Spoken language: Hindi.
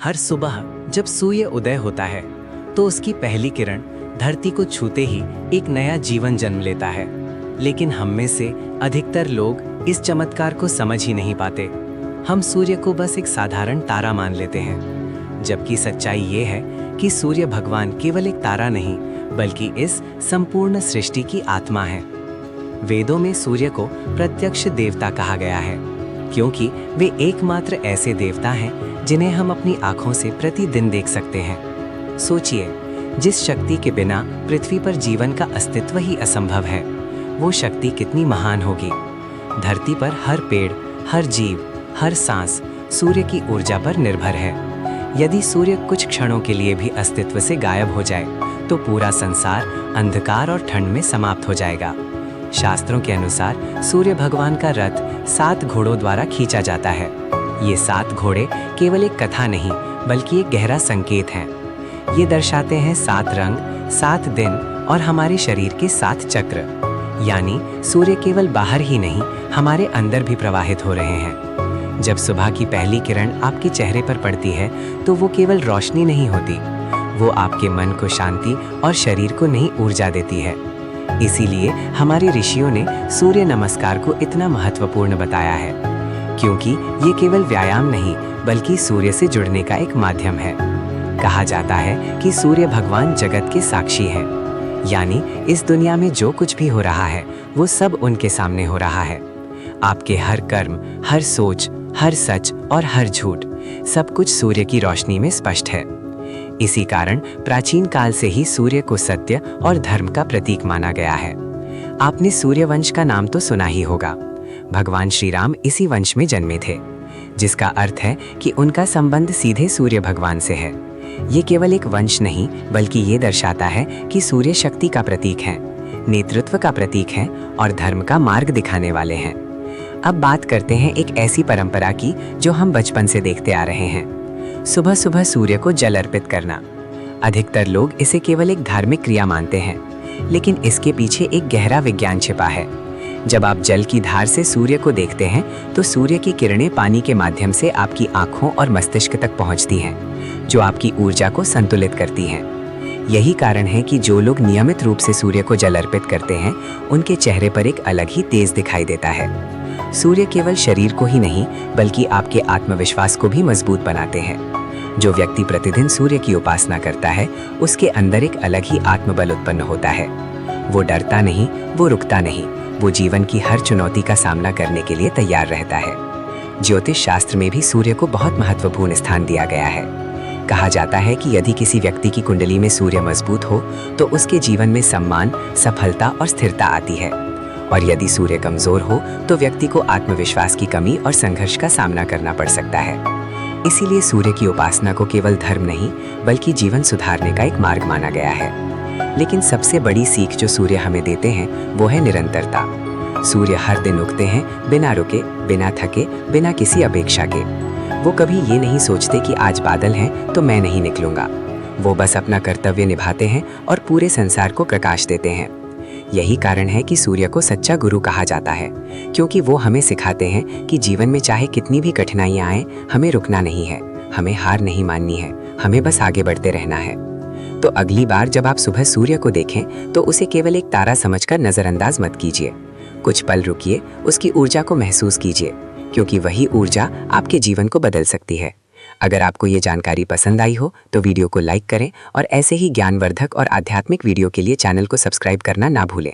हर सुबह जब सूर्य उदय होता है तो उसकी पहली किरण धरती को छूते ही एक नया जीवन जन्म लेता है। लेकिन हम में से अधिकतर लोग इस चमत्कार को समझ ही नहीं पाते। हम सूर्य को बस एक साधारण तारा मान लेते हैं, जबकि सच्चाई ये है कि सूर्य भगवान केवल एक तारा नहीं बल्कि इस संपूर्ण सृष्टि की आत्मा है। वेदों में सूर्य को प्रत्यक्ष देवता कहा गया है, क्योंकि वे एकमात्र ऐसे देवता हैं जिन्हें हम अपनी आंखों से प्रतिदिन देख सकते हैं। सोचिए, जिस शक्ति के बिना पृथ्वी पर जीवन का अस्तित्व ही असंभव है, वो शक्ति कितनी महान होगी। धरती पर हर पेड़, हर जीव, हर सांस सूर्य की ऊर्जा पर निर्भर है। यदि सूर्य कुछ क्षणों के लिए भी अस्तित्व से गायब हो जाए तो पूरा संसार अंधकार और ठंड में समाप्त हो जाएगा। शास्त्रों के अनुसार सूर्य भगवान का रथ 7 घोड़ों द्वारा खींचा जाता है। ये 7 घोड़े केवल एक कथा नहीं बल्कि एक गहरा संकेत हैं। ये दर्शाते हैं 7 रंग, 7 दिन और हमारे शरीर के 7 चक्र। यानी सूर्य केवल बाहर ही नहीं, हमारे अंदर भी प्रवाहित हो रहे हैं। जब सुबह की पहली किरण आपके चेहरे पर पड़ती है तो वो केवल रोशनी नहीं होती, वो आपके मन को शांति और शरीर को नई ऊर्जा देती है। इसीलिए हमारे ऋषियों ने सूर्य नमस्कार को इतना महत्वपूर्ण बताया है, क्योंकि ये केवल व्यायाम नहीं बल्कि सूर्य से जुड़ने का एक माध्यम है। कहा जाता है कि सूर्य भगवान जगत के साक्षी हैं, यानी इस दुनिया में जो कुछ भी हो रहा है वो सब उनके सामने हो रहा है। आपके हर कर्म, हर सोच, हर सच और हर झूठ, सब कुछ सूर्य की रोशनी में स्पष्ट है। इसी कारण प्राचीन काल से ही सूर्य को सत्य और धर्म का प्रतीक माना गया है। आपने सूर्य वंश का नाम तो सुना ही होगा। भगवान श्री राम इसी वंश में जन्मे थे, जिसका अर्थ है कि उनका संबंध सीधे सूर्य भगवान से है। ये केवल एक वंश नहीं बल्कि ये दर्शाता है कि सूर्य शक्ति का प्रतीक है, नेतृत्व का प्रतीक है और धर्म का मार्ग दिखाने वाले हैं। अब बात करते हैं एक ऐसी परंपरा की जो हम बचपन से देखते आ रहे हैं, सुबह सुबह सूर्य को जल अर्पित करना। अधिकतर लोग इसे केवल एक धार्मिक क्रिया मानते हैं, लेकिन इसके पीछे एक गहरा विज्ञान छिपा है। जब आप जल की धार से सूर्य को देखते हैं तो सूर्य की किरणें पानी के माध्यम से आपकी आंखों और मस्तिष्क तक पहुंचती हैं, जो आपकी ऊर्जा को संतुलित करती हैं। यही कारण है कि जो लोग नियमित रूप से सूर्य को जल अर्पित करते हैं, उनके चेहरे पर एक अलग ही तेज दिखाई देता है। सूर्य केवल शरीर को ही नहीं बल्कि आपके आत्मविश्वास को भी मजबूत बनाते हैं। जो व्यक्ति प्रतिदिन सूर्य की उपासना करता है, उसके अंदर एक अलग ही आत्मबल उत्पन्न होता है। वो डरता नहीं, वो रुकता नहीं, वो जीवन की हर चुनौती का सामना करने के लिए तैयार रहता है। ज्योतिष शास्त्र में भी सूर्य को बहुत महत्वपूर्ण स्थान दिया गया है। कहा जाता है कि यदि किसी व्यक्ति की कुंडली में सूर्य मजबूत हो तो उसके जीवन में सम्मान, सफलता और स्थिरता आती है, और यदि सूर्य कमजोर हो तो व्यक्ति को आत्मविश्वास की कमी और संघर्ष का सामना करना पड़ सकता है। इसीलिए सूर्य की उपासना को केवल धर्म नहीं बल्कि जीवन सुधारने का एक मार्ग माना गया है। लेकिन सबसे बड़ी सीख जो सूर्य हमें देते हैं वो है निरंतरता। सूर्य हर दिन उगते हैं, बिना रुके, बिना थके, बिना किसी अपेक्षा के। वो कभी ये नहीं सोचते कि आज बादल हैं तो मैं नहीं निकलूंगा। वो बस अपना कर्तव्य निभाते हैं और पूरे संसार को प्रकाश देते हैं। यही कारण है कि सूर्य को सच्चा गुरु कहा जाता है, क्योंकि वो हमें सिखाते हैं कि जीवन में चाहे कितनी भी कठिनाइयां आए, हमें रुकना नहीं है, हमें हार नहीं माननी है, हमें बस आगे बढ़ते रहना है। तो अगली बार जब आप सुबह सूर्य को देखें तो उसे केवल एक तारा समझकर नजरअंदाज मत कीजिए। कुछ पल रुकिए, उसकी ऊर्जा को महसूस कीजिए, क्योंकि वही ऊर्जा आपके जीवन को बदल सकती है। अगर आपको ये जानकारी पसंद आई हो तो वीडियो को लाइक करें और ऐसे ही ज्ञानवर्धक और आध्यात्मिक वीडियो के लिए चैनल को सब्सक्राइब करना ना भूलें।